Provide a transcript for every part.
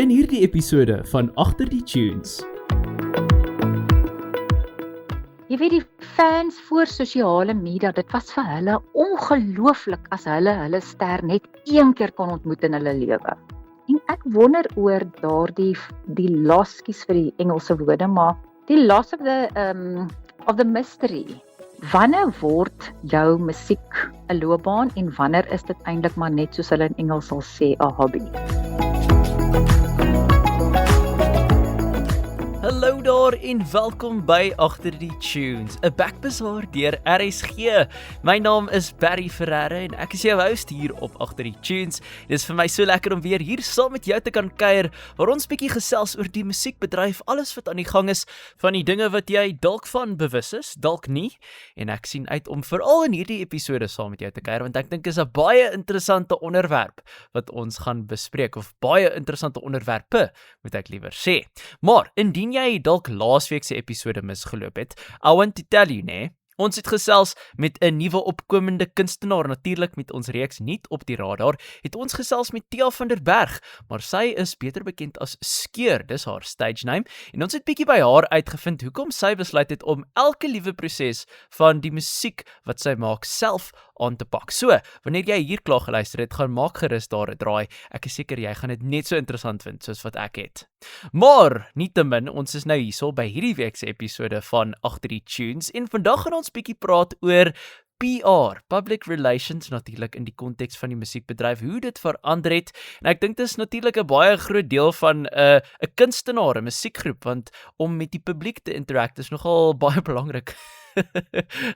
In hierdie episode van Agter die Tunes. Jy weet die fans voor sosiale media, dit was vir hulle ongelooflik as hulle ster net een keer kon ontmoet in hulle lewe. En ek wonder oor die loss, kies vir die Engelse woorde, maar die loss of the mystery. Wanneer word jou musiek 'n loopbaan en wanneer is dit eintlik maar net soos hulle in Engels sal sê 'n hobby? Hallo daar en welkom by Agter die Tunes, 'n backbazaar deur RSG. My naam is Barry Ferreira en ek is jou host hier op Agter die Tunes. Dit is vir my so lekker om weer hier saam met jou te kan kuier, waar ons bietjie gesels oor die musiekbedryf, alles wat aan die gang is, van die dinge wat jy dalk van bewus is, dalk nie. En ek sien uit om veral in hierdie episode saam met jou te kuier, want ek dink is 'n baie interessante onderwerp wat ons gaan bespreek, of baie interessante onderwerpe, moet ek liewer sê. Maar indien jy dalk laasweek se episode misgeloop het, I want to tell you, nee, ons het gesels met 'n nuwe opkomende kunstenaar, natuurlik met ons reeks Nuut op die Radar, het ons gesels met Tia van der Berg, maar sy is beter bekend as Skeur, dis haar stage name, en ons het bietjie by haar uitgevind hoekom sy besluit het om elke liewe proses van die musiek wat sy maak self aan te pak. So, wanneer jy hier klaar geluister het, gaan maak gerus daar 'n draai. Ek is seker jy gaan dit net so interessant vind soos wat ek het. Maar, nietemin, ons is nou hierso by hierdie week se episode van Agter die Tunes en vandag gaan ons bietjie praat oor PR, Public Relations, natuurlik in die konteks van die musiekbedryf, hoe dit verander het, en ek dink dit is natuurlik 'n baie groot deel van 'n kunstenaar, 'n musiekgroep, want om met die publiek te interact is nogal baie belangrik.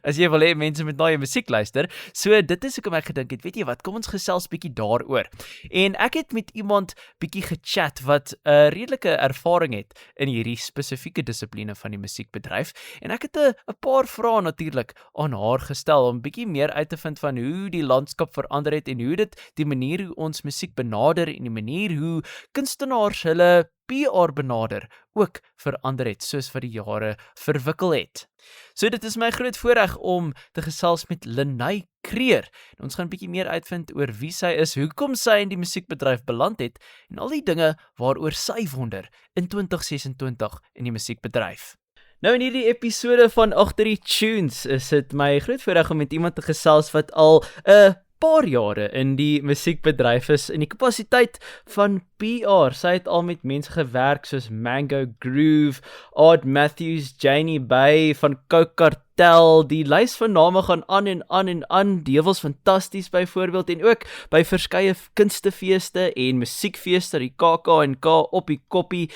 As jy wil hê mense moet na jou musiek luister, so dit is hoekom ek gedink het, weet jy wat, kom ons gesels bietjie daaroor. En ek het met iemand bietjie gechat wat 'n redelike ervaring het in hierdie spesifieke dissipline van die musiekbedryf, en ek het 'n paar vrae natuurlik aan haar gestel om bietjie meer uit te vind van hoe die landskap verander het en hoe dit die manier hoe ons musiek benader en die manier hoe kunstenaars hulle PR benader ook verander het, soos wat die jare verwikkel het. So dit is my groot voorreg om te gesels met Lenae Creer. En ons gaan bietjie meer uitvind oor wie sy is, hoekom sy in die musiekbedryf beland het en al die dinge waaroor sy wonder in 2026 in die musiekbedryf. Nou in hierdie episode van Agter die Tunes is dit my groot voorreg om met iemand te gesels wat al 'n paar jare in die musiekbedryf is, in die kapasiteit van PR. Sy het al met mense gewerk soos Mango Groove, Art Matthews, Janie Bay van Coke Cartel, die lys van name gaan aan en aan en aan, die was fantasties byvoorbeeld, en ook by verskeie kunstefeeste en musiekfeeste, die KAK&K op die koppie,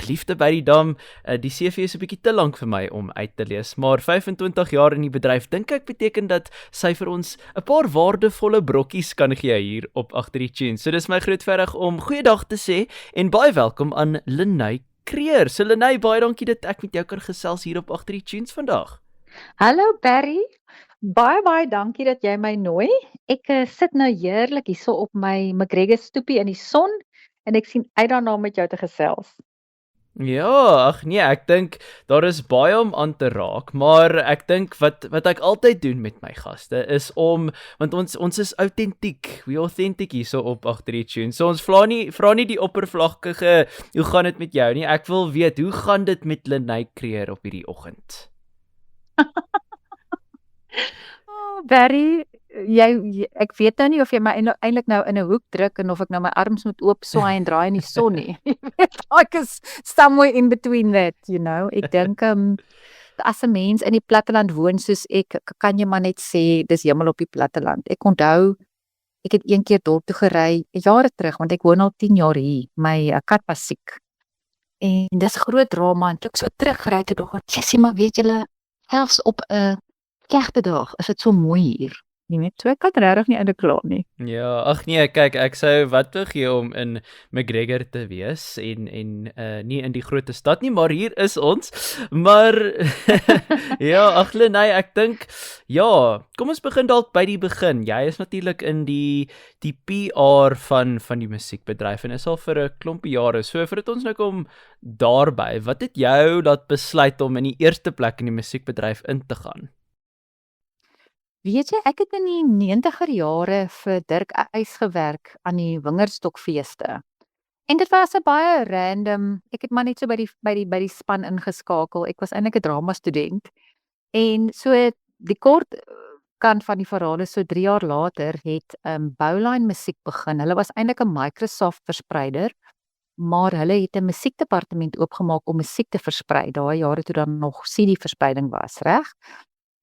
liefde by die dam, die CV is 'n bietjie te lank vir my om uit te lees, maar 25 jaar in die bedryf, dink ek beteken dat sy vir ons 'n paar waardevolle brokkies kan gee hier op Agter die Tunes. So dis my groot voorreg om goeiedag te sê, en baie welkom aan Lenae Creer. So Lenae, baie dankie dat ek met jou kan gesels hier op Agter die Tunes vandag. Hallo Barry, baie dankie dat jy my nooi. Ek sit nou heerlik hierso op my McGregor stoepie in die son en ek sien uit daarna om met jou te gesels. Ja, ag nee, ek dink daar is baie om aan te raak, maar ek dink wat ek altyd doen met my gaste is want ons is autentiek, we authentic hier so op Agter die Tunes, so ons vra nie die oppervlakkige, hoe gaan dit met jou nie, ek wil weet, hoe gaan dit met Lenae Creer op hierdie oggend? Barry, ek weet nou nie of jy my eintlik nou in 'n hoek druk en of ek nou my arms moet oop swaai en draai in die son nie. Jy weet, ek is somewhere in between that, you know. Ek dink as 'n mens in die platteland woon soos ek, kan jy maar net sê dis hemel op die platteland. Ek onthou ek het een keer dorp toe gery jare terug, want ek woon al 10 jaar hier. My kat was siek. En dis groot drama en toe ek so teruggery het, dog ek sê maar weet julle, selfs op 'n Kerstdag is dit so mooi hier. Nie weet, so ek kan regtig nie eintlik kla nie. Ja, ag nee, kyk, ek sou wat wil gee om in McGregor te wees en nie in die groot stad nie, maar hier is ons. Maar ja, ag Lenae, ek dink ja, kom ons begin dalk by die begin. Jy is natuurlik in die PR van die musiekbedryf en is al vir 'n klompie jare. So voordat ons nou kom daarby, wat het jou laat besluit om in die eerste plek in die musiekbedryf in te gaan? Weet jy, ek het in die 90er jare vir Dirk Eys gewerk aan die Wingerdsdokfeeste. En dit was 'n baie random ek het maar net so by die span ingeskakel. Ek was eintlik 'n drama student en so die kort kant van die verhaal is so 3 jaar later het Bowline Musiek begin. Hulle was eintlik 'n Microsoft verspreider, maar hulle het 'n musiekdepartement oopgemaak om musiek te versprei. Daai jare toe dan nog CD-verspreiding was, reg?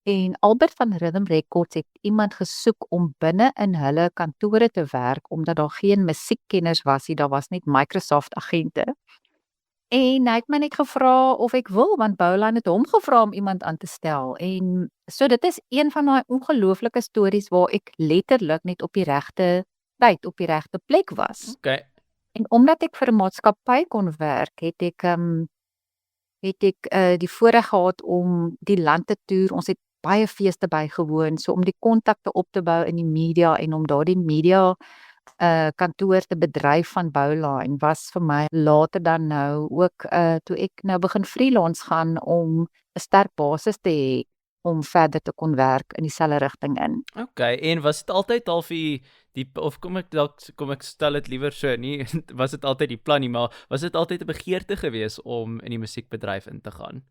En Albert van Rhythm Records het iemand gesoek om binne in hulle kantore te werk omdat daar geen musiekkenners was nie, daar was net Microsoft agente. En hy het my net gevra of ek wil, want Bowline het hom gevra om iemand aan te stel. En so dit is een van daai ongelooflike stories waar ek letterlik net op die regte tyd, op die regte plek was. Okay. En omdat ek vir 'n maatskappy kon werk, het ek die voorreg gehad om die land te toer. Ons het baie feeste bygewoon, so om die kontakte op te bou in die media en om daardie media kantoor te bedryf van Bowline was vir my later dan nou ook toe ek nou begin freelance gaan om 'n sterk basis te hê om verder te kon werk in dieselfde rigting in. Okay, en was dit altyd al vir die of kom ek stel dit liewer so, nie was dit altyd die plan nie, maar was dit altyd 'n begeerte gewees om in die musiekbedryf in te gaan?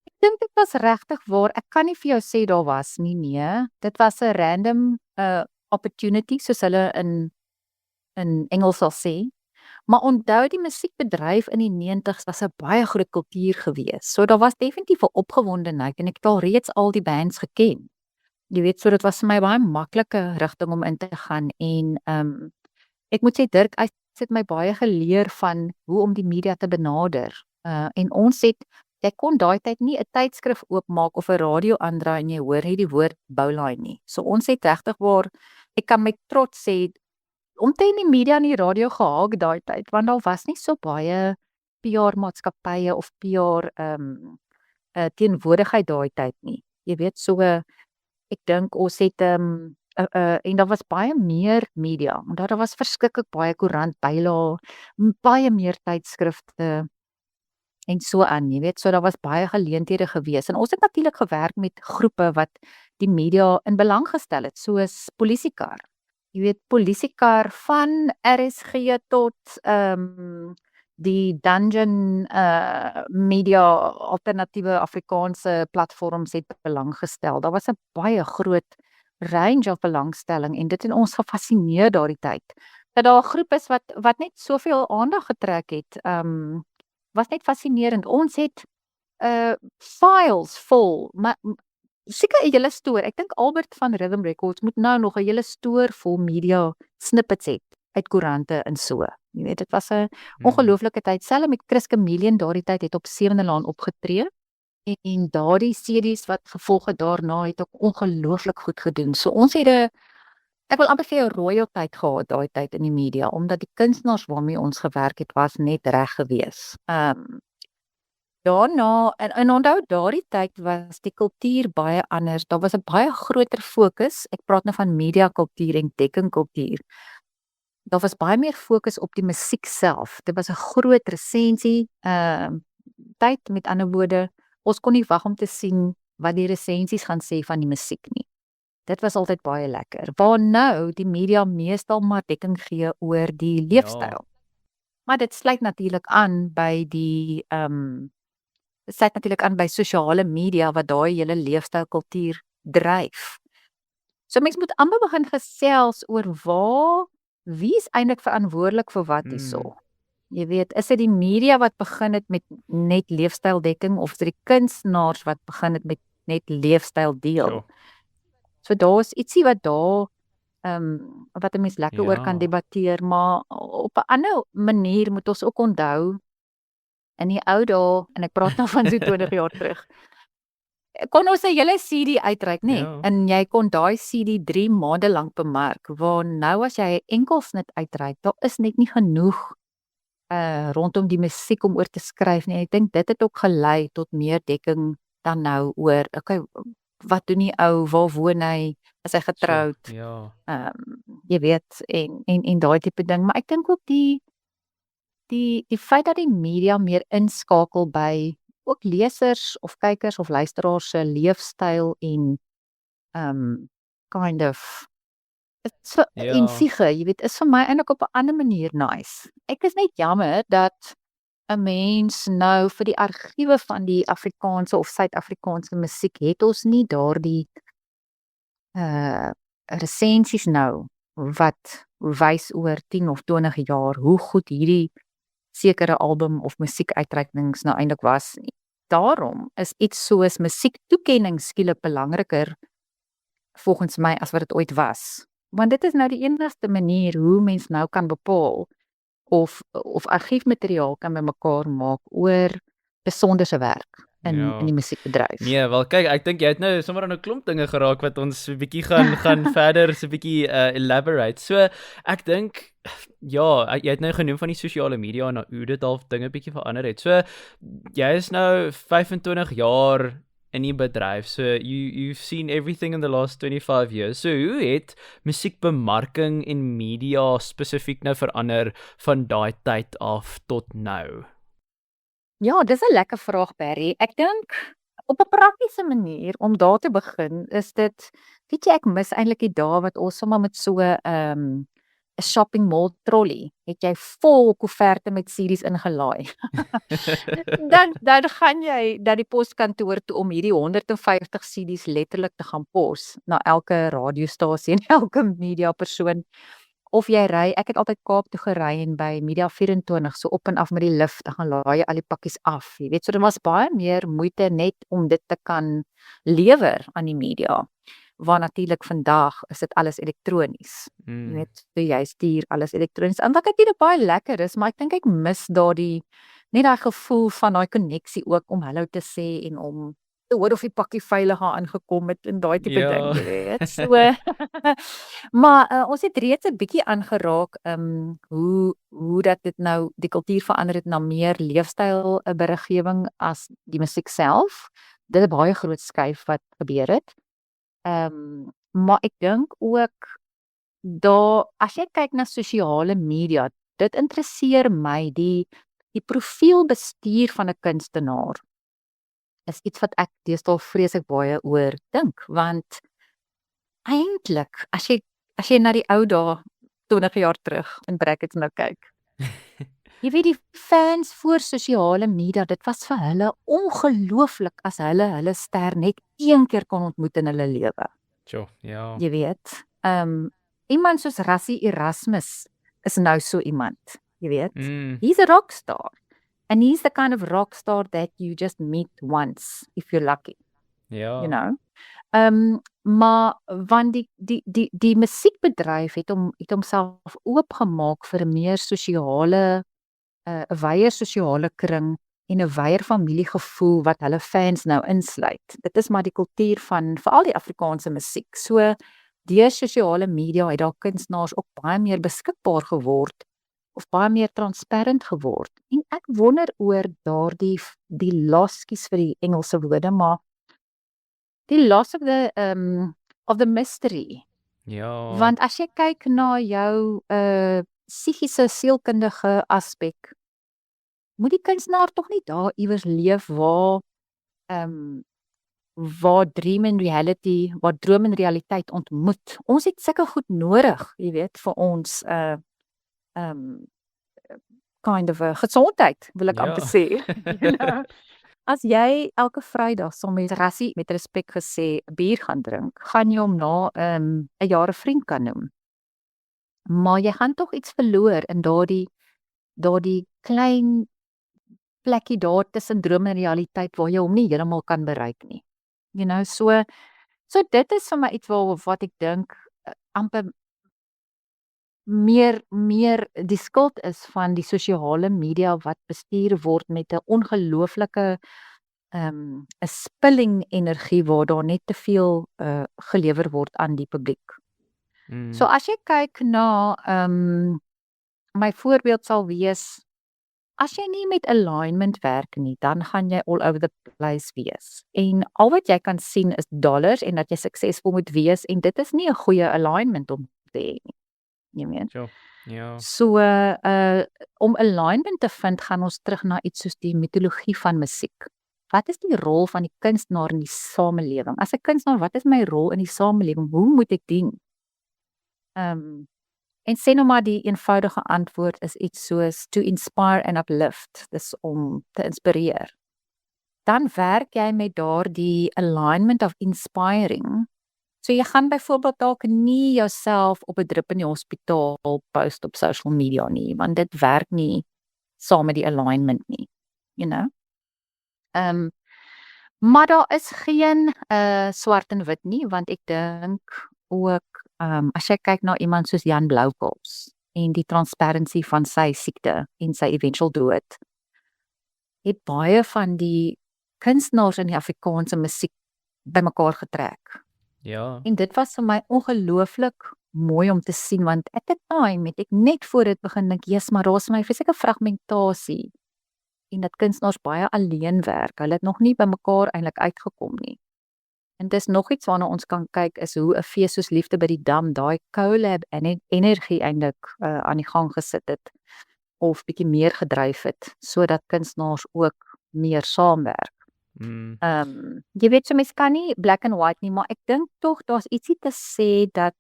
Ek dink dit was regtig waar. Ek kan nie vir jou sê daar was nie, nee. Dit was 'n random opportunity soos hulle in Engels sal sê. Maar onthou die musiekbedryf in die 90's was 'n baie groot kultuur gewees. So daar was definitief 'n opgewondenheid en ek het al reeds al die bands geken. Jy weet, so dit was vir my baie maklike rigting om in te gaan en ek moet sê Dirk het my baie geleer van hoe om die media te benader. En jy kon daai tyd nie 'n tydskrif oopmaak of 'n radio aandraai en jy hoor nie die woord Bowline nie. So ons het regtig waar ek kan met trots sê omtrent die media en die radio gehaak daai tyd, want daar was nie so baie PR-maatskappye of PR teenwoordigheid daai tyd nie. Jy weet, so ek dink ons het en daar was baie meer media, omdat daar was verskriklik baie koerantbylae, baie meer tydskrifte en so aan, jy weet, so daar was baie geleenthede gewees. En ons het natuurlik gewerk met groepe wat die media in belang gestel het, soos Polisiekar. Jy weet, Polisiekar van RSG tot die Dungeon media alternatiewe Afrikaanse platforms het belang gestel. Daar was 'n baie groot range of belangstelling en dit het ons gefassineer daardie tyd. Dat daar 'n groep is wat net soveel aandag getrek het, was net fascinerend. Ons het files vol, maar seker 'n hele stoor. Ek dink Albert van Rhythm Records moet nou nog 'n hele stoor vol media snippets het uit koerante en so. Jy weet, dit was 'n ongelooflike tyd. Selfs met Chris Chameleon daardie tyd het op Sewende Laan opgetree en daardie series wat gevolg het daarna het ook ongelooflik goed gedoen. So ons het ek wil amper sê 'n royaltyd gehad daai tyd in die media, omdat die kunstenaars waarmee ons gewerk het was net reg gewees. Daarna en onthou daardie tyd was die kultuur baie anders. Daar was 'n baie groter fokus. Ek praat nou van media kultuur en dekkingkultuur. Daar was baie meer fokus op die musiek self. Dit was 'n groot resensie tyd, met ander woorde, ons kon nie wag om te sien wat die resensies gaan sê van die musiek nie. Dit was altyd baie lekker. Waar nou die media meestal maar dekking gee oor die leefstyl. Maar dit sluit natuurlik aan by dit sluit natuurlik aan by sosiale media wat daai hele leefstylkultuur dryf. So mens moet amper begin gesels oor wie is eintlik verantwoordelik vir wat hierso. Jy weet, is dit die media wat begin het met net leefstyldekking of is dit die kunstenaars wat begin het met net leefstyl deel? Ja. So daar's ietsie wat daar wat 'n mens lekker oor kan debatteer, maar op 'n ander manier moet ons ook onthou in die ou dae, en ek praat nou van so 20 jaar terug, kon ons 'n hele CD uitreik, nê? Ja. En jy kon daai CD 3 maande lank bemark, waar nou as jy 'n enkelsnit uitreik, daar is net nie genoeg rondom die musiek om oor te skryf nie. Ek dink dit het ook gelei tot meer dekking dan nou oor, okay, wat doen die ou, waar woon hy, is hy getroud, So, ja. jy weet, en daai tipe ding. Maar ek dink ook die feit dat die media meer inskakel by ook lesers of kykers of luisteraars se leefstyl en kind of En Ja. Siege, jy weet, is vir my eintlik op 'n ander manier nice. Ek is net jammer dat 'n mens nou vir die argiewe van die Afrikaanse of Suid-Afrikaanse musiek het ons nie daardie resensies nou wat wys oor 10 of 20 jaar hoe goed hierdie sekere album of musiekuitreikings nou eintlik was nie. Daarom is iets soos musiektoekenning skielik belangriker volgens my as wat dit ooit was. Want dit is nou die enigste manier hoe mens nou kan bepaal of argiefmateriaal kan bymekaar maak oor besonderse werk in Ja. die musiekbedryf. Nee, wel kyk, ek dink jy het nou sommer aan 'n klomp dinge geraak wat ons so 'n bietjie gaan verder so 'n bietjie elaborate. So ek dink ja, jy het nou genoem van die sosiale media en hoe dit al dinge bietjie verander het. So jy is nou 25 jaar in die bedryf. So you've seen everything in the last 25 years. So hoe het musiekbemarking en media spesifiek nou verander van daai tyd af tot nou? Ja, dis 'n lekker vraag, Barry. Ek dink op 'n praktiese manier om daar te begin is dit, weet jy, ek mis eintlik die dae wat ons sommer met so 'n shopping mall trolley het jy vol koeverte met CD's ingelaai. dan gaan jy na die poskantoor toe om hierdie 150 CD's letterlik te gaan pos na elke radiostasie en elke media persoon. Of jy ry, ek het altyd Kaap toe gery en by Media 24 so op en af met die lift, dan gaan laai jy al die pakkies af. Jy weet, so dit was baie meer moeite net om dit te kan lewer aan die media. Waar natuurlik vandag is dit alles elektronies. Jy weet, so jy stuur alles elektronies. En wat ek dit baie lekker is, maar ek dink ek mis daardie net daai gevoel van daai koneksie ook om hallo te sê en om te hoor of die pakkie veilig aangekom het en daai tipe ding, jy weet. So maar ons het reeds 'n bietjie aangeraak hoe dat dit nou die kultuur verander het na meer leefstyl beriggewing as die musiek self. Dit is 'n baie groot skuif wat gebeur het. Maar ek dink ook as jy kyk na sosiale media, dit interesseer my die profielbestuur van 'n kunstenaar is iets wat ek deesdae vreeslik baie oor dink, want eintlik as jy na die ou dae 20 jaar terug in brackets nou kyk. Jy weet die fans voor sosiale media, dit was vir hulle ongelooflik as hulle ster net een keer kon ontmoet in hulle lewe. Sjoe, ja. Jy weet, iemand soos Rassie Erasmus is nou so iemand, jy weet. He's a rock star. And he's the kind of rock star that you just meet once if you're lucky, Ja. you know. Maar want die musiekbedryf het homself oopgemaak vir 'n meer sosiale 'n wyeer sosiale kring en 'n wyeer familiegevoel wat hulle fans nou insluit. Dit is maar die kultuur van veral die Afrikaanse musiek. So deur sosiale media het daar kunstenaars ook baie meer beskikbaar geword of baie meer transparant geword. En ek wonder oor daardie loskies vir die Engelse woorde, maar die loss of the mystery. Ja. Want as jy kyk na jou psigiese sielkundige aspek, moet die kunstenaar tog nie daar iewers leef waar dream en reality, waar droom en realiteit ontmoet. Ons het sulke goed nodig, jy weet, vir ons kind of 'n gesondheid, wil ek amper sê. You know? As jy elke Vrydag saam met Rassie met respek gesê bier gaan drink, gaan jy hom na 'n jare vriend kan noem. Maar jy gaan tog iets verloor in daardie klein plekkie daar tussen droom en realiteit waar jy hom nie heeltemal kan bereik nie. You know, so dit is vir my iets wat ek dink amper meer die skuld is van die sosiale media wat bestuur word met 'n ongelooflike 'n spilling energie waar daar net te veel gelewer word aan die publiek. So as jy kyk na my voorbeeld sal wees, as jy nie met alignment werk nie, dan gaan jy all over the place wees. En al wat jy kan sien is dollars en dat jy suksesvol moet wees en dit is nie 'n goeie alignment om te hê nie. Jy weet. Sjoe, ja. So om alignment te vind, gaan ons terug na iets soos die mitologie van musiek. Wat is die rol van die kunstenaar in die samelewing? As 'n kunstenaar, wat is my rol in die samelewing? Hoe moet ek dien? En sê nou maar die eenvoudige antwoord is iets soos to inspire and uplift, dis om te inspireer. Dan werk jy met daardie alignment of inspiring. So jy gaan byvoorbeeld dalk nie jouself op 'n drip in die hospitaal post op social media nie, want dit werk nie saam met die alignment nie, you know. Maar daar is geen swart en wit nie, want ek dink ook as jy kyk na iemand soos Jan Bloukels en die transparency van sy siekte en sy eventual dood, het baie van die kunstenaars in die Afrikaanse musiek bymekaar getrek. Ja. En dit was vir my ongelooflik mooi om te sien, want at the time het ek net voor dit begin dink, yes, maar daar is my fisieke fragmentasie en dat kunstenaars baie alleen werk. Hulle het nog nie by mekaar eintlik uitgekom nie. En dis nog iets waarna ons kan kyk is hoe 'n fees soos Liefde by die Dam daai collab en energie eintlik aan die gang gesit het of bietjie meer gedryf het sodat kunstenaars ook meer saamwerk. Jy weet so mens kan nie black and white nie, maar ek dink tog daar's ietsie te sê dat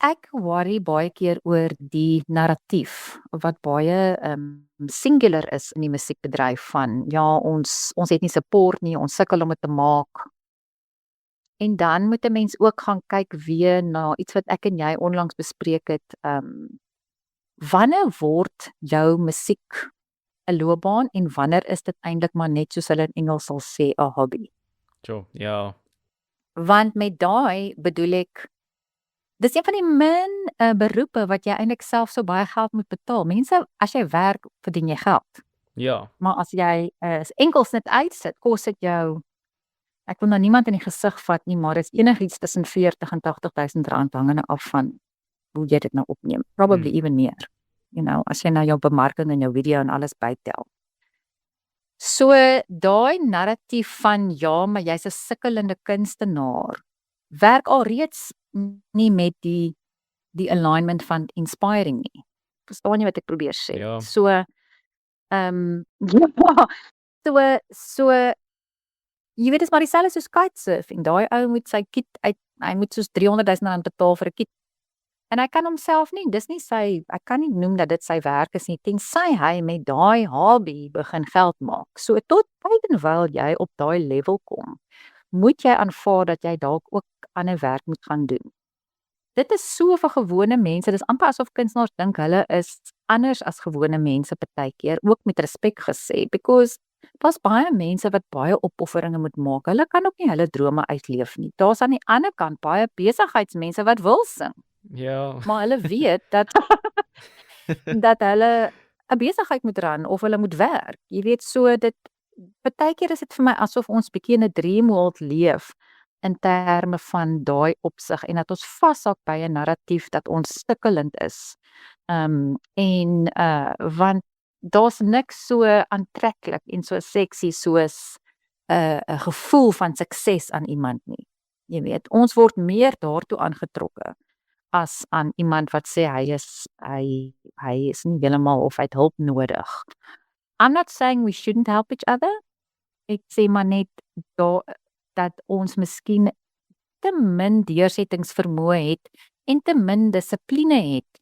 ek worry baie keer oor die narratief wat baie singular is in die musiekbedryf van ja, ons het nie support nie, ons sukkel om dit te maak. En dan moet 'n mens ook gaan kyk weer na iets wat ek en jy onlangs bespreek het. Wanneer word jou musiek 'n loopbaan en wanneer is dit eintlik maar net soos hulle in Engels sal sê 'n hobby? Ja. Want met daai bedoel ek dis een van die min beroepe wat jy eintlik self so baie geld moet betaal. Mense, as jy werk, verdien jy geld. Ja. Maar as jy enkels net uitsit, kos dit jou, ek wil nou niemand in die gesig vat nie, maar is enigiets tussen 40 en 80.000 rand hangende af van hoe jy dit nou opneem. Probably even meer. You know, as jy nou jou bemarking en jou video en alles bytel. So daai narratief van ja, maar jy's 'n sukkelende kunstenaar, werk alreeds nie met die alignment van inspiring nie. Verstaan jy wat ek probeer sê? Ja. So ja, so jy weet dis maar dieselfde soos kitesurfing. Daai ou moet sy kit uit, hy moet soos 300.000 rand betaal vir 'n kit. En hy kan homself nie, dis nie ek kan nie noem dat dit sy werk is nie, tensy hy met daai hobby begin geld maak. So tot tyd en wyl jy op daai level kom, moet jy aanvaar dat jy dalk ook ander werk moet gaan doen. Dit is so vir gewone mense, dis amper asof kunstenaars dink hulle is anders as gewone mense partykeer, ook met respek gesê, because daar's baie mense wat baie opofferinge moet maak. Hulle kan ook nie hulle drome uitleef nie. Daar's aan die ander kant baie besigheidsmense wat wil sing. Ja. Maar hulle weet dat dat hulle 'n besigheid moet ran of hulle moet werk. Jy weet so dit partykeer is dit vir my asof ons bietjie in 'n dream world leef in terme van daai opsig en dat ons vashak by 'n narratief dat ons stikkelend is. Want daar's niks so aantreklik en so sexy soos 'n gevoel van sukses aan iemand nie. Jy weet, ons word meer daartoe aangetrokke as aan iemand wat sê hy is nie heeltemal of hy het hulp nodig. I'm not saying we shouldn't help each other. Ek sê maar net dat ons miskien te min deursettingsvermoë het en te min dissipline het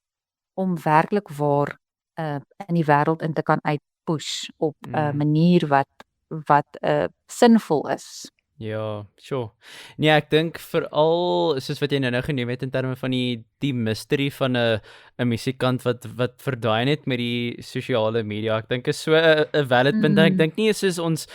om werklik waar in die wêreld in te kan uitpush op 'n manier wat sinvol is. Ja, sure. Nee, ek dink veral soos wat jy nou genoem het in terme van die mystery van 'n musikant wat verdwyn het met die sosiale media. Ek dink is so 'n valid punt. Ek dink nie soos ons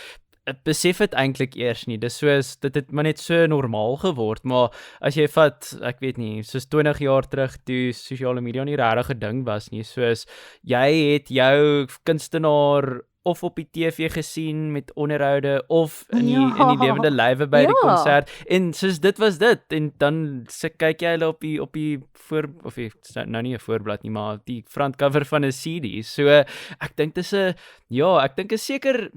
besef dit eintlik eers nie. Dis soos dit het maar net so normaal geword, maar as jy vat, ek weet nie, soos 20 jaar terug toe sosiale media nie regtig 'n ding was nie, soos jy het jou kunstenaar of op die TV gesien met onderhoude of in die lewende lywe by die konsert en soos dit was dit en dan kyk jy hulle op die nou nie 'n voorblad nie, maar die frontcover van 'n CD. So ek dink dis ek dink is seker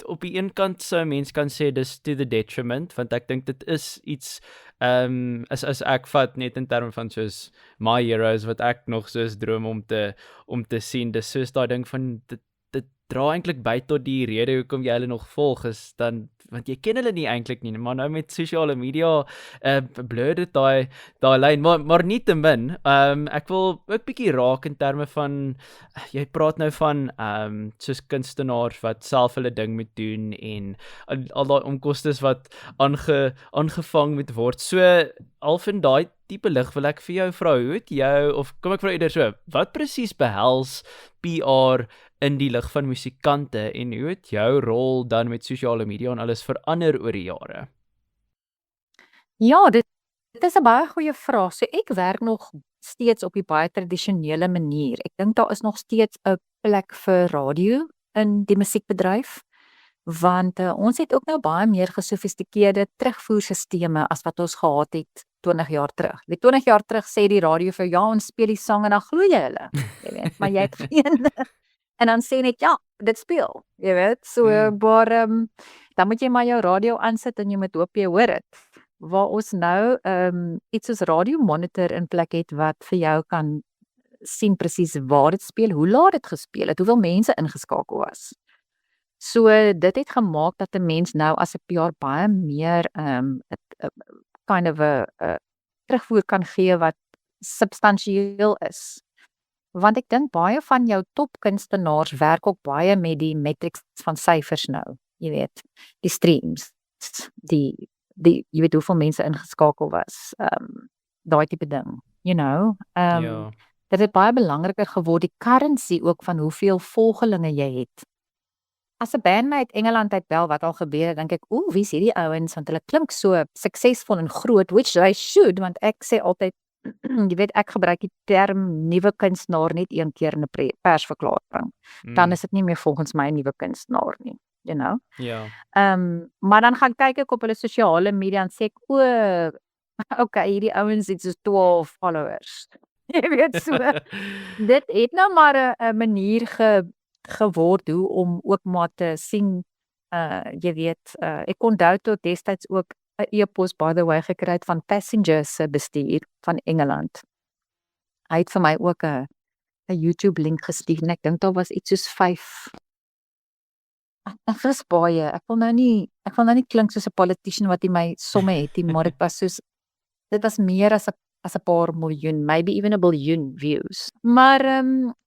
op die een kant sou 'n mens kan sê dis to the detriment, want ek dink dit is iets as ek vat net in terme van soos my heroes wat ek nog soos droom om te sien, dis soos daai ding van dra eintlik by tot die rede hoekom jy hulle nog volg is dan want jy ken hulle nie eintlik nie, maar nou met sosiale media blur dit daai lyn, maar nietemin, ek wil ook bietjie raak in terme van jy praat nou van soos kunstenaars wat self hulle ding moet doen en al daai omkostes wat aangevang moet word. So al van daai tipe lig wil ek vir jou vra, hoe het jou of kom ek vra eerder so, wat presies behels PR in die lig van musikante en hoe het jou rol dan met sosiale media en alles verander oor die jare? Ja, dit is 'n baie goeie vraag. So ek werk nog steeds op die baie tradisionele manier. Ek dink daar is nog steeds 'n plek vir radio in die musiekbedryf, want ons het ook nou baie meer gesofistikeerde terugvoerstelsels as wat ons gehad het 20 jaar terug. Die 20 jaar terug sê die radio vir ja, ons speel die sang en dan glo jy hulle. Jy weet, maar jy het geen en dan sê net ja, dit speel, jy weet. So maar dan moet jy maar jou radio aansit en jy moet hoop jy hoor dit. Waar ons nou iets soos Radio Monitor in plek het wat vir jou kan sien presies waar dit speel, hoe laat dit gespeel het, hoeveel mense ingeskakel was. So dit het gemaak dat 'n mens nou as 'n PR baie meer kind of 'n terugvoer kan gee wat substansieel is. Want ek dink baie van jou topkunstenaars werk ook baie met die metrics van syfers nou, jy weet, die streams, die jy weet hoeveel mense ingeskakel was, daai tipe ding, you know. Ja. Dit het baie belangriker geword, die currency ook van hoeveel volgelinge jy het. As 'n band my uit Engeland uit bel wat al gebeur het, dink ek, wie is hierdie ouens, want hulle klink so suksesvol en groot, which they should, want ek sê altyd, jy weet, ek gebruik die term nuwe kunstenaar net een keer in 'n persverklaring. Dan is dit nie meer volgens my 'n nuwe kunstenaar nie, you know. Ja. Maar dan gaan kyk ek op hulle sosiale media en sê ek, okay, hierdie ouens het soos 12 followers. Jy weet so. Dit het nou maar 'n manier geword hoe om ook maar te sien, jy weet, ek onthou tot destyds ook 'n e-pos by the way gekry het van Passenger se bestuur van Engeland. Hy het vir my ook 'n YouTube link gestuur en ek dink daar was iets soos 5. Dit was baie. Ek wil nou nie klink soos 'n politician wat in my somme het nie, maar dit was meer as 'n paar miljoen, maybe even 'n biljoen views. Maar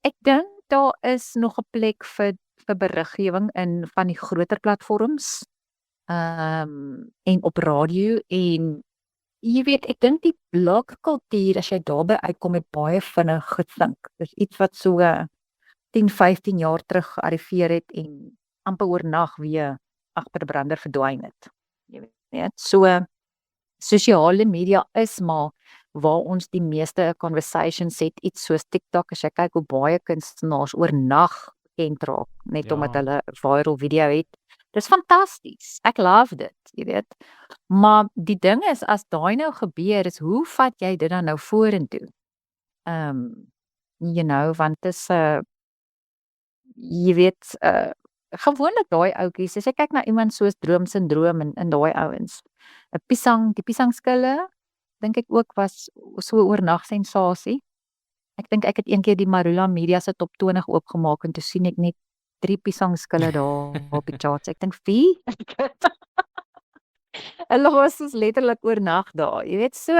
ek dink daar is nog 'n plek vir beriggewing in van die groter platforms, en op radio en jy weet, ek dink die blogkultuur as jy daarby uitkom het baie vinnig gedink. Dis iets wat so 10, 15 jaar terug gearriveer het en amper oornag weer agter 'n brander verdwyn het. Jy weet, so sosiale media is maar waar ons die meeste conversations het, iets soos TikTok, as jy kyk hoe baie kunstenaars oornag bekend raak, net omdat hulle 'n viral video het. Dis fantasties. Ek love dit, jy weet. Maar die ding is, as daai nou gebeur, is hoe vat jy dit dan nou vorentoe? You know, want dis jy weet, gewoonlik daai ouetjies, as jy kyk na iemand soos Droomsindroom en daai ouens, die piesangskille, dink ek ook was so oornag sensasie. Ek dink ek het een keer die Marula Media se top 20 oopgemaak en toe sien ek net 3 piesangskille daar op die charts. Ek dink, wie? Hulle was soos letterlik oornag daar, jy weet. So,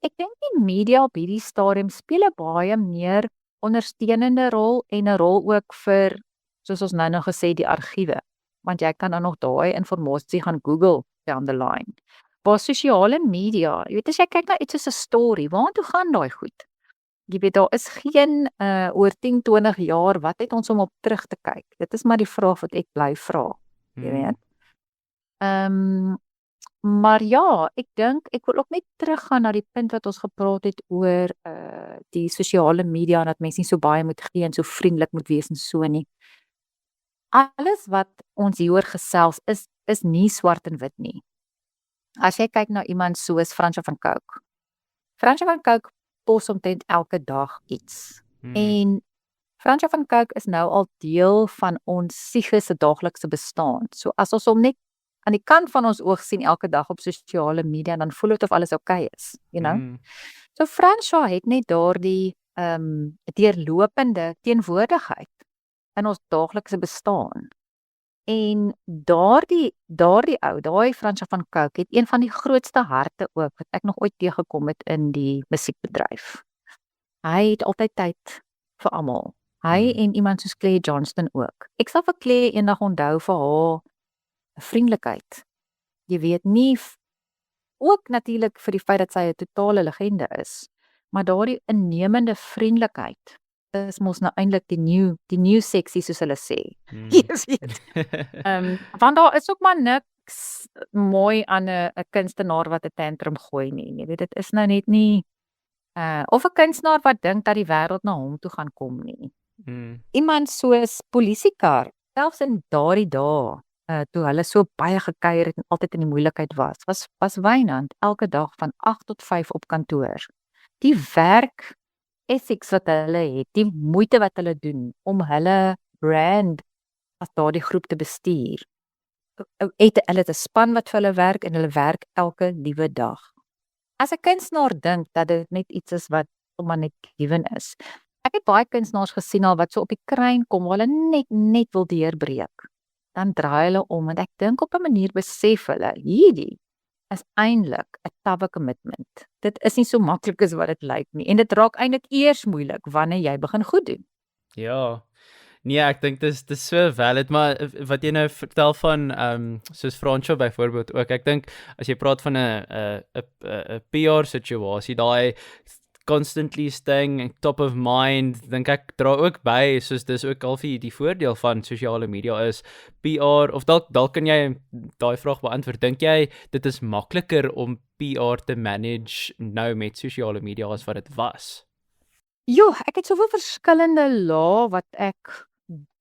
ek dink die media op hierdie stadium speel 'n baie meer ondersteunende rol en 'n rol ook vir, soos ons nou gesê, die argiewe. Want jy kan dan nog daai inligting gaan Google down the line. Maar sosiale media, jy weet, as jy kyk na iets soos 'n story, waartoe gaan daai goed? Jy weet, daar is geen oor 10, 20 jaar, wat het ons om op terug te kyk? Dit is maar die vraag wat ek bly vra, jy weet. Maar ja, ek dink, ek wil ook net teruggaan na die punt wat ons gepraat het oor die sosiale media, en dat mense nie so baie moet gee en so vriendelik moet wees en so nie. Alles wat ons hieroor gesels is nie swart en wit nie. As jy kyk na iemand soos Fransjo van Cooke. Fransjo van Cooke pos omtrent elke dag iets. En Fransjo van Cooke is nou al deel van ons psigiese daaglikse bestaan. So as ons hom net aan die kant van ons oog sien elke dag op sosiale media, dan voel dit of alles okay is, you know. So Fransjo het net daardie deurlopende teenwoordigheid in ons daaglikse bestaan. En daardie ou, daai Fransja van Cooke, het een van die grootste harte ook wat ek nog ooit teëgekom het in die musiekbedryf. Hy het altyd tyd vir almal. Hy en iemand soos Claire Johnston ook. Ek sal vir Claire eendag onthou vir haar vriendelikheid. Jy weet nie, ook natuurlik vir die feit dat sy 'n totale legende is, maar daardie innemende vriendelikheid is mos nou eintlik die new sexy soos hulle sê. Jy weet. Want daar is ook maar niks mooi aan 'n kunstenaar wat 'n tantrum gooi nie. Jy weet, dit is nou net nie of 'n kunstenaar wat dink dat die wêreld na hom toe gaan kom nie. Iemand soos Polisiekar, selfs in daardie dae, toe hulle so baie gekuier het en altyd in die moeilikheid was Wynand elke dag van 8 tot 5 op kantoor. Die werk ethics wat hulle het, die moeite wat hulle doen om hulle brand as daardie groep te bestuur. Hulle het 'n span wat vir hulle werk en hulle werk elke liewe dag. As 'n kunstenaar dink dat dit net iets is wat sommer net given is. Ek het baie kunstenaars gesien al wat so op die kruin kom waar hulle net wil deurbreek. Dan draai hulle om en ek dink op 'n manier besef hulle, hierdie is eintlik 'n tawwe commitment. Dit is nie so maklik as wat dit lyk nie en dit raak eintlik eers moeilik wanneer jy begin goed doen. Ja. Nee, ek dink dis so valid, maar wat jy nou vertel van soos Fransjo byvoorbeeld ook. Ek dink as jy praat van 'n PR situasie, daai constantly staying top of mind, dink ek dra ook by, soos dis ook al vir die voordeel van sosiale media is PR, of dalk kan jy daai vraag beantwoord. Dink jy dit is makliker om PR te manage nou met sosiale media as wat dit was? Jo, ek het soveel verskillende lae wat ek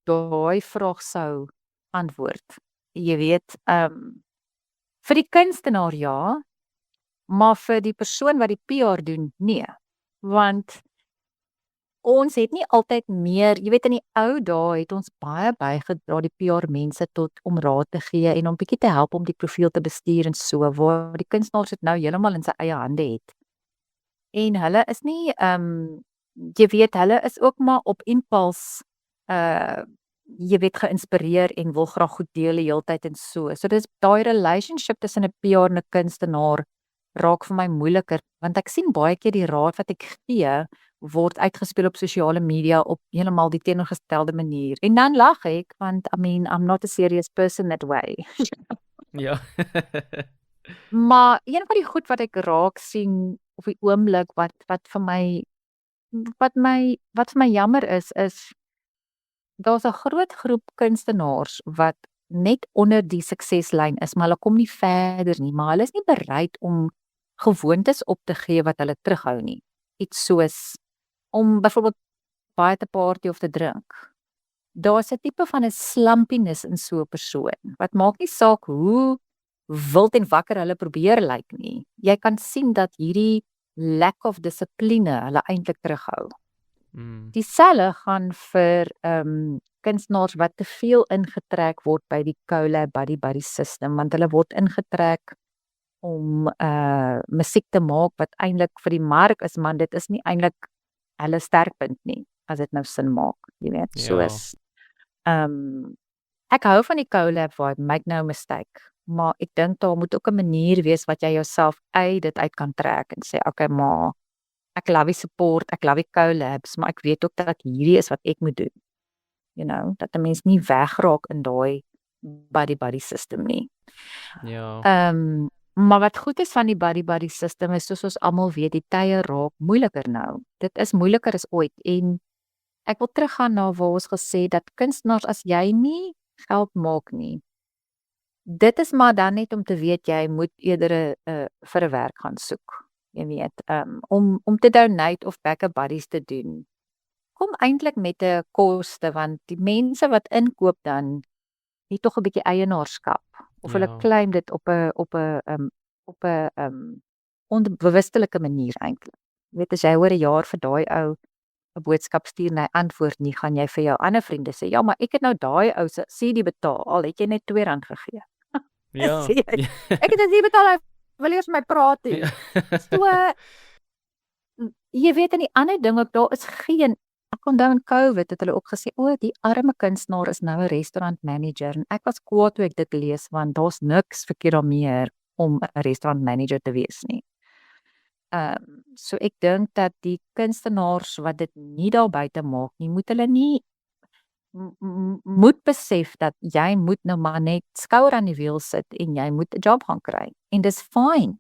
daai vraag sou antwoord. Jy weet, vir die kunstenaar ja, maar vir die persoon wat die PR doen, nee. Want ons het nie altyd meer, jy weet in die ou dae het ons baie bygedra die PR mense tot om raad te gee en om bietjie te help om die profiel te bestuur en so, waar die kunstenaars dit nou heeltemal in sy eie hande het. En hulle is nie, jy weet, hulle is ook maar op impuls, jy weet, geïnspireer en wil graag goed deel die heeltyd en so. So dis daai relationship tussen 'n PR en 'n kunstenaar raak vir my moeiliker, want ek sien baie keer die raad wat ek gee, word uitgespeel op sosiale media op heeltemal die teenoorgestelde manier. En dan lag ek, want I mean, I'm not a serious person that way. Ja. Maar een van die goed wat ek raak sien op die oomblik wat vir my jammer is daar's 'n groot groep kunstenaars wat net onder die sukseslyn is, maar hulle kom nie verder nie, maar hulle is nie bereid om gewoontes op te gee wat hulle terughou nie. Iets soos om byvoorbeeld baie te party of te drink. Daar's 'n tipe van 'n slumpiness in so 'n persoon, wat maak nie saak hoe wild en wakker hulle probeer lyk nie. Jy kan sien dat hierdie lack of dissipline hulle eintlik terughou. Dieselfde gaan vir kunstenaars wat te veel ingetrek word by die collab buddy system, want hulle word ingetrek om musiek te maak wat eintlik vir die mark is, maar dit is nie eintlik hulle sterkpunt nie, as dit nou sin maak, jy weet, soos ek hou van die collab vibe, make no mistake, maar ek dink daar moet ook 'n manier wees wat jy jouself uit dit uit kan trek en sê, okay, maar ek love die support, ek love die collabs, maar ek weet ook dat hierdie is wat ek moet doen. You know, dat 'n mens nie wegraak in daai buddy system nie. Ja. Maar wat goed is van die buddy system is, soos ons almal weet, die tye raak moeiliker nou. Dit is moeiliker as ooit en ek wil teruggaan na waar ons gesê dat kunstenaars, as jy nie geld maak nie, dit is maar dan net om te weet jy moet eerder vir 'n werk gaan soek. Jy weet, om te donate of backup buddies te doen. Kom eintlik met 'n koste, want die mense wat inkoop dan het tog 'n bietjie eienaarskap of hulle claim dit op 'n onbewustelike manier eintlik. Jy weet, as jy oor 'n jaar vir daai ou 'n boodskap stuur en hy antwoord nie, gaan jy vir jou ander vriende sê, ja, maar ek het nou daai ou se CD betaal, al het jy net R2 gegee. Ja. Ek het dit nie betaal, hy wil eers my praat hê. So, jy weet, en die ander ding ook, daar is geen Ek onthou in COVID het hulle ook gesê, die arme kunstenaar is nou 'n restaurant manager en ek was kwaad toe ek dit lees want daar's niks verkeerd daarmee om 'n restaurant manager te wees nie. So ek dink dat die kunstenaars wat dit nie daar buite maak nie, moet hulle nie moet besef dat jy moet nou maar net skouer aan die wiel sit en jy moet 'n job gaan kry en dis fyn.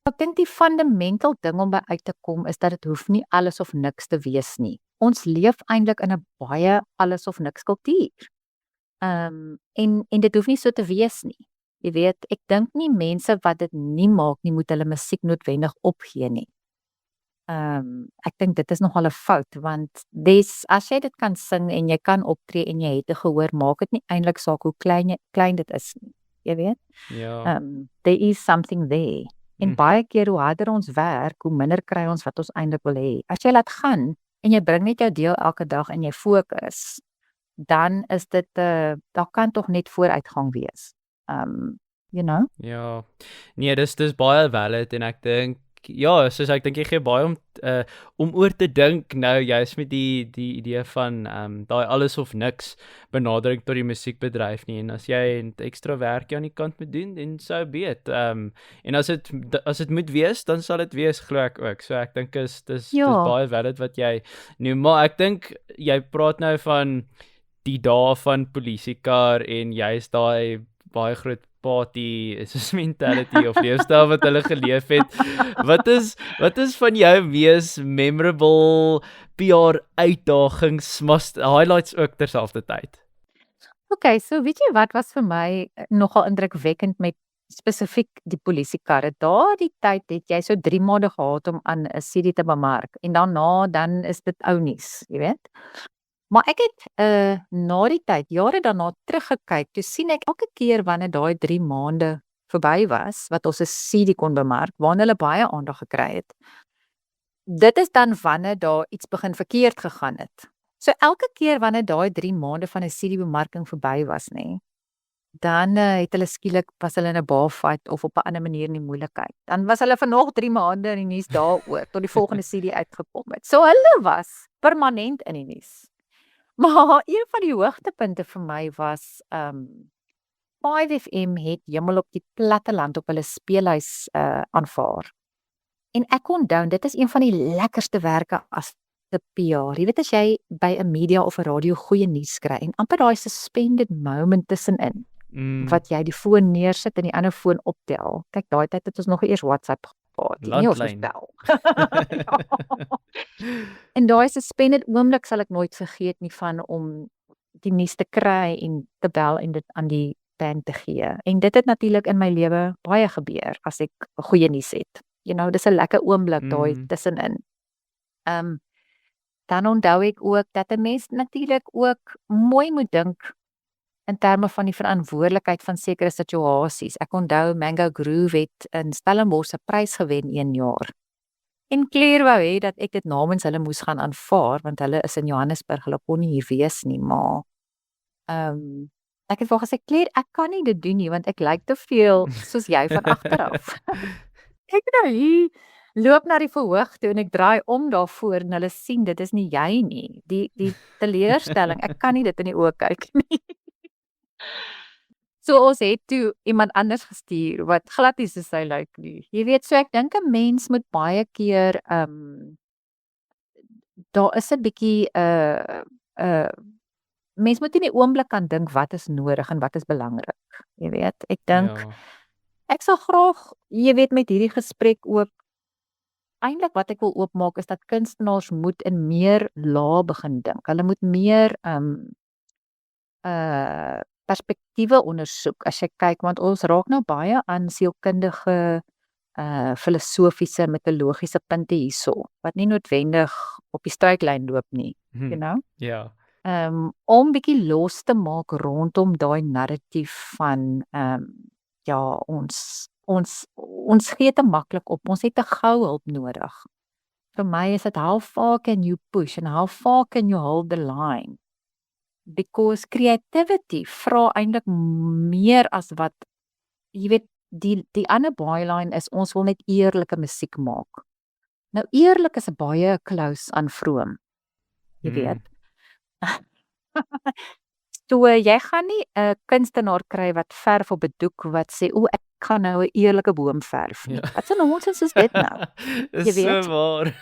Ek dink die fundamental ding om by uit te kom is dat dit hoef nie alles of niks te wees nie. Ons leef eintlik in 'n baie alles of niks kultuur. En dit hoef nie so te wees nie. Jy weet, ek dink nie mense wat dit nie maak nie, moet hulle musiek noodwendig opgee nie. Ek dink dit is nogal 'n fout, want as jy dit kan sing en jy kan optree en jy het 'n gehoor, maak dit nie eintlik saak hoe klein dit is nie. Jy weet? Ja. There is something there. En baie keer hoe harder ons werk, hoe minder kry ons wat ons eintlik wil hê. As jy laat gaan en jy bring net jou deel elke dag en jy fokus, dan is dit daar kan tog net vooruitgang wees. You know? Ja. Nee, dis baie valid en ek dink ja, soos ek dink jy gee baie om oor te dink nou juist met die idee van daai alles of niks benadering tot die musiekbedryf nie en as jy 'n ekstra werkie aan die kant moet doen, dan so be it. En as dit moet wees, dan sal dit wees, glo ek ook. So ek dink dis baie valid wat jy noem, maar ek dink jy praat nou van die dae van polisiekar en jy's daai baie groot party mentality of leefstyl wat hulle geleef het. Wat is van jou mees memorable PR uitdagings, highlights ook terselfdertyd? Okay, so weet jy wat was vir my nogal indrukwekkend met spesifiek die polisiekarre. Daardie tyd het jy so 3 maande gehad om aan 'n CD te bemark en dan is dit ou nuus, jy weet. Maar ek het na die tyd, jare daarna teruggekyk, toe sien ek elke keer wanneer daai 3 maande verby was, wat ons 'n CD kon bemark, waarna hulle baie aandag gekry het. Dit is dan wanneer daar iets begin verkeerd gegaan het. So elke keer wanneer daai 3 maande van 'n CD bemarking verby was, nê, dan het hulle skielik was hulle in 'n bar fight of op 'n ander manier in die moeilikheid. Dan was hulle vir nog 3 maande in die nuus daaroor tot die volgende CD uitgekom het. So hulle was permanent in die nuus. Maar een van die hoogtepunte vir my was 5FM het Hemel op die Platteland op hulle speelhuis aanvaar. En ek onthou, dit is een van die lekkerste werke as 'n PR. Jy weet as jy by 'n media of 'n radio goeie nuus kry en amper daai suspended moment tussenin wat jy die foon neersit en die ander foon optel. Kyk, daai tyd het ons nog eers WhatsApp gehad, nie ons moes bel. En daai suspended oomblik sal ek nooit vergeet nie van om die nuus te kry en te bel en dit aan die band te gee. En dit het natuurlik in my lewe baie gebeur as ek goeie nuus het. You know, dis 'n lekker oomblik daai tussenin. Dan onthou ek ook dat 'n mens natuurlik ook mooi moet dink in terme van die verantwoordelikheid van sekere situasies. Ek onthou Mango Groove het in Stellenbosch 'n prys gewen 1 jaar. En Claire wou hê dat ek dit namens hulle moes gaan aanvaar want hulle is in Johannesburg, hulle kon nie hier wees nie, maar ek het vir haar gesê, Claire, ek kan nie dit doen nie want ek lyk te veel soos jy van agteraf. Ek nou hier loop na die verhoog toe en ek draai om daarvoor en hulle sien dit is nie jy nie. Die teleurstelling, ek kan nie dit in die oë kyk nie. So ons het toe iemand anders gestuur wat glad nie soos hy lyk nie. Jy weet, so ek dink 'n mens moet baie keer daar is 'n bietjie mens moet in die oomblik kan dink wat is nodig en wat is belangrik. Jy weet, ek dink ek sal graag, jy weet, met hierdie gesprek ook eintlik wat ek wil oopmaak is dat kunstenaars moet in meer lae begin dink. Hulle moet meer perspektiewe ondersoek as jy kyk, want ons raak nou baie aan sielkundige, filosofiese, mitologiese punte hierso, wat nie noodwendig op die stryklyn loop nie, you know? Ja. Om bietjie los te maak rondom daai narratief van ons gee te maklik op, ons het te gou hulp nodig. Vir my is dit how far can you push and how far can you hold the line? Because creativity vra eintlik meer as wat, jy weet, die ander byline is ons wil net eerlike musiek maak. Nou eerlik is baie close aan vroom. jy weet. So jy gaan nie 'n kunstenaar kry wat verf op 'n doek wat sê, "O, ek gaan nou 'n eerlike boom verf nie." Ja. Wat 'n nonsens is dit nou? Dis Jy so weet. waar.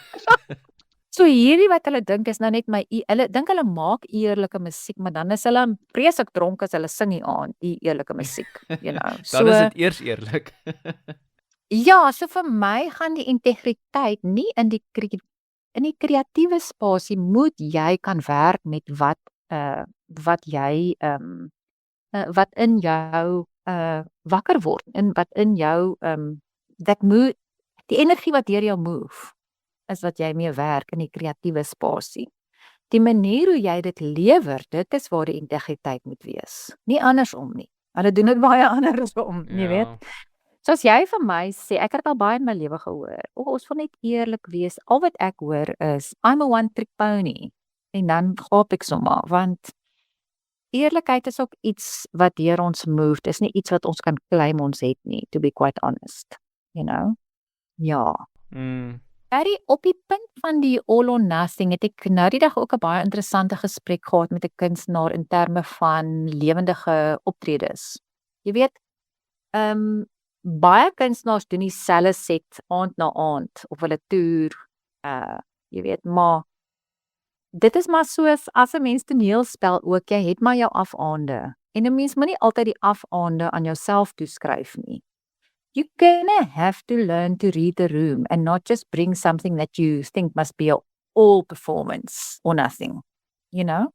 So hierdie wat hulle dink is nou net hulle dink hulle maak eerlike musiek, maar dan is hulle vreeslik dronk as hulle sing die aand die eerlike musiek, you know. Dan is dit eers eerlik. Ja, so vir my gaan die integriteit nie in die kreatiewe spasie moet jy kan werk met wat jy wat in jou wakker word en wat in jou die energie wat deur jou move is wat jy mee werk in die kreatiewe spasie. Die manier hoe jy dit lewer, dit is waar die integriteit moet wees. Nie andersom nie. Hulle doen dit baie andersom, jy weet. So as jy vir my sê, ek het al baie in my lewe gehoor, ons wil net eerlik wees, al wat ek hoor is, I'm a one trick pony, en dan gaap ek sommer, want eerlikheid is ook iets wat deur ons move, dis nie iets wat ons kan claim ons het nie, to be quite honest, you know, ja. Op die punt van die all or nothing, het ek nou die dag ook 'n baie interessante gesprek gehad met 'n kunstenaar in terme van lewendige optredes. Jy weet, baie kunstenaars doen dieselfde set aand na aand of hulle toer, jy weet, maar dit is maar soos as 'n mens toneelspel ook, jy het maar jou afaande en 'n mens moet nie altyd die afaande aan jouself toeskryf nie. You're gonna have to learn to read the room and not just bring something that you think must be a all performance or nothing, you know?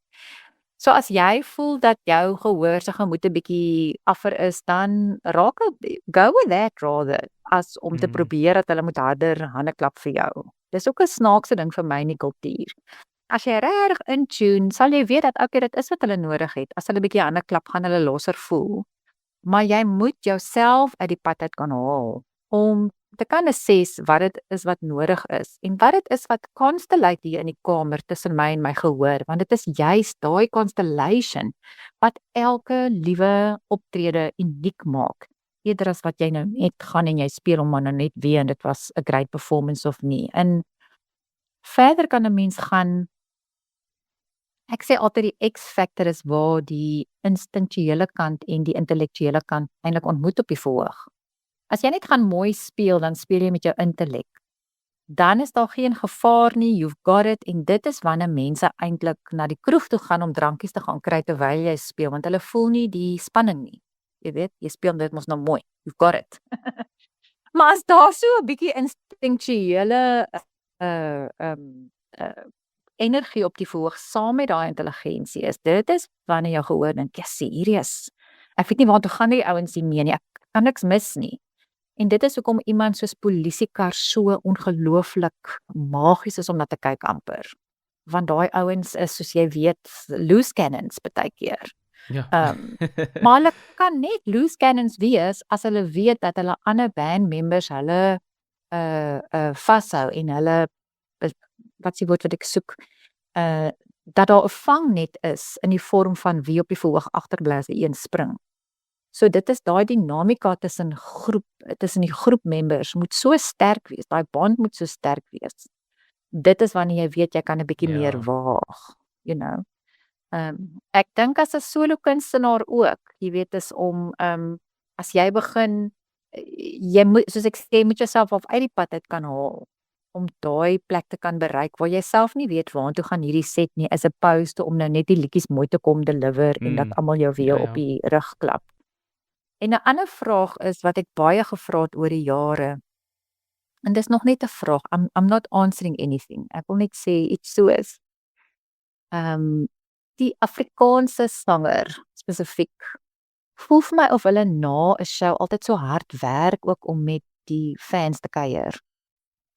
So as jy voel dat jou gehoor se gemoed 'n bietjie affer is, dan go with that rather, as om te probeer dat hulle moet harder hande klap vir jou. Dis ook 'n snaakse ding vir my in die kultuur. As jy regtig in tune, sal jy weet dat okay, dit is wat hulle nodig het. As hulle 'n bietjie hande klap, gaan hulle losser voel. Maar jy moet jouself uit die pad uit kan haal om te kan assess wat dit is wat nodig is en wat dit is wat constellate hier in die kamer tussen my en my gehoor, want dit is juist daai constellation wat elke liewe optrede uniek maak, eerder as wat jy nou net gaan en jy speel hom maar nou net weer en dit was 'n great performance of nie. En verder kan 'n mens gaan. Ek sê altyd die X-factor is waar die instinktuele kant en die intellektuele kant eintlik ontmoet op die verhoog. As jy net gaan mooi speel, dan speel jy met jou intellek. Dan is daar geen gevaar nie, you've got it, en dit is wanneer mense eintlik na die kroeg toe gaan om drankies te gaan kry terwyl jy speel, want hulle voel nie die spanning nie. Jy weet, jy speel dit mos nou mooi, you've got it. Maar as daar so 'n bietjie instinktuele energie op die verhoog saam met daai intelligensie is, dit is wanneer jou gehoor dink, ja, serious. Ek weet nie waartoe gaan die ouens hier mee nie, ek kan niks mis nie. En dit is hoekom iemand soos Polisiekar so ongelooflik magies is om na te kyk amper. Want daai ouens is, soos jy weet, loose cannons partykeer. Ja. Maar hulle kan net loose cannons wees as hulle weet dat hulle ander band members hulle vashou en hulle, wat is die woord wat ek soek, dat daar 'n vangnet is in die vorm van wie op die verhoog agterbly as een spring. So dit is daai dinamika tussen die groep members moet so sterk wees, daai band moet so sterk wees. Dit is wanneer jy weet jy kan 'n bietjie meer waag, you know. Ek dink as 'n solo kunstenaar ook, jy weet, is om as jy begin, jy moet, soos ek sê, moet jouself af uit die pad uit kan haal om daai plek te kan bereik waar jy self nie weet waartoe gaan hierdie set nie, as opposed to om nou net die liedjies mooi te kom deliver en dat almal jou weer op die rug klap. En 'n ander vraag is wat ek baie gevra het oor die jare. En dis nog net 'n vraag. I'm not answering anything. Ek wil net sê iets soos die Afrikaanse sanger spesifiek voel vir my of hulle na 'n show altyd so hard werk ook om met die fans te kuier.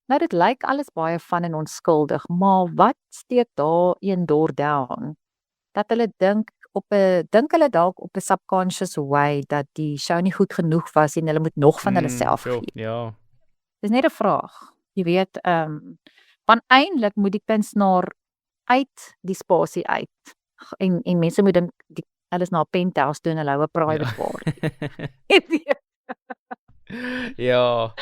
Nou dit lyk alles baie van en onskuldig, maar wat steek daar een door down? Dat hulle dink hulle dalk op 'n subconscious way dat die show nie goed genoeg was en hulle moet nog van hulle self gee. Ja. Dis net 'n vraag. Jy weet, want eintlik moet die kunstenaar uit die spasie uit. En mense moet dink hulle is na 'n penthouse toe en hulle hou 'n private party. Ja.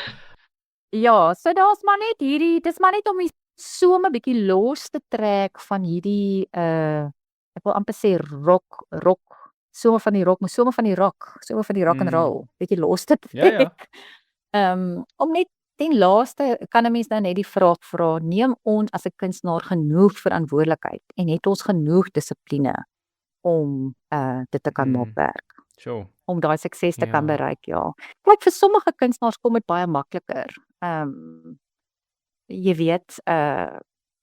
Ja, so daar's maar net dis maar net om die so 'n bietjie los te trek van hierdie ek wil amper sê rock, somme van die rock and roll, bietjie los te Ja, ja. trek. Om net ten laaste kan 'n mens nou net die vraag vra, neem ons as 'n kunstenaar genoeg verantwoordelikheid en het ons genoeg dissipline om dit te kan maak werk, Sure. om daai sukses te kan Ja. bereik, ja. Kyk, vir sommige kunstenaars kom dit baie makliker. Jy weet,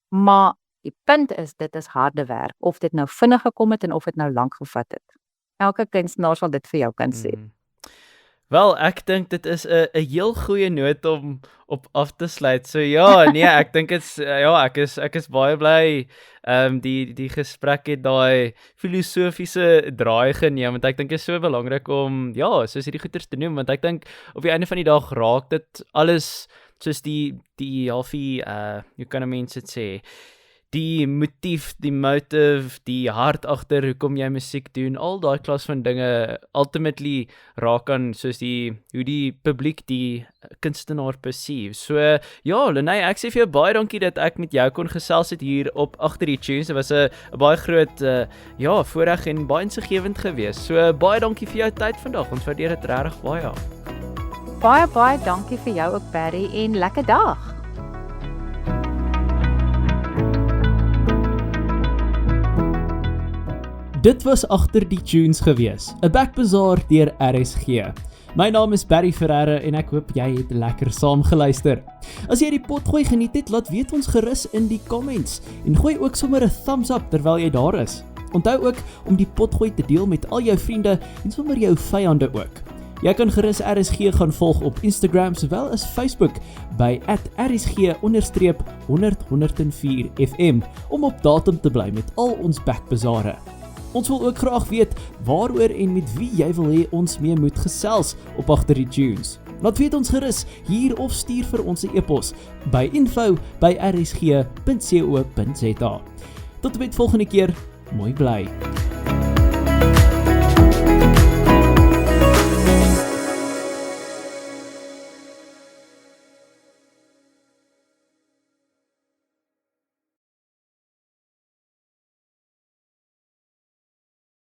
maar die punt is, dit is harde werk, of dit nou vinnig gekom het en of dit nou lank gevat het. Elke kunstenaar sal dit vir jou kan sê. Wel, ek dink dit is 'n heel goeie noot om op af te sluit. So ja, nee, ek dink dit's ek is baie bly die gesprek het daai filosofiese draai geneem, want ek dink dit is so belangrik om soos hierdie goeters te noem, want ek dink op die einde van die dag raak dit alles soos die halfie hoe kan 'n mens dit sê, die motief, die motive, die hart agter hoekom jy musiek doen, al daai klas van dinge ultimately raak aan soos hoe die publiek die kunstenaar perceive. So Lenet, ek sê vir jou baie dankie dat ek met jou kon gesels het hier op Agter die Tunes. Dit was 'n baie groot voorreg en baie insiggewend geweest. So baie dankie vir jou tyd vandag. Ons waardeer dit regtig baie. Baie dankie vir jou ook, Barry, en lekker dag. Dit was Agter die Tunes gewees, 'n backbazaar deur RSG. My naam is Barry Ferreira en ek hoop jy het lekker saamgeluister. As jy die potgooi geniet het, laat weet ons gerus in die comments en gooi ook sommer 'n thumbs up terwyl jy daar is. Onthou ook om die potgooi te deel met al jou vriende en sommer jou vyande ook. Jy kan gerus RSG gaan volg op Instagram sowel as Facebook by @RSG_1004FM om op datum te bly met al ons backbazare. Ons wil ook graag weet waaroor en met wie jy wil hê ons mee moet gesels op Agter die Tunes. Laat weet ons gerus hier of stuur vir ons 'n e-pos by info@rsg.co.za. Tot en met volgende keer, mooi bly.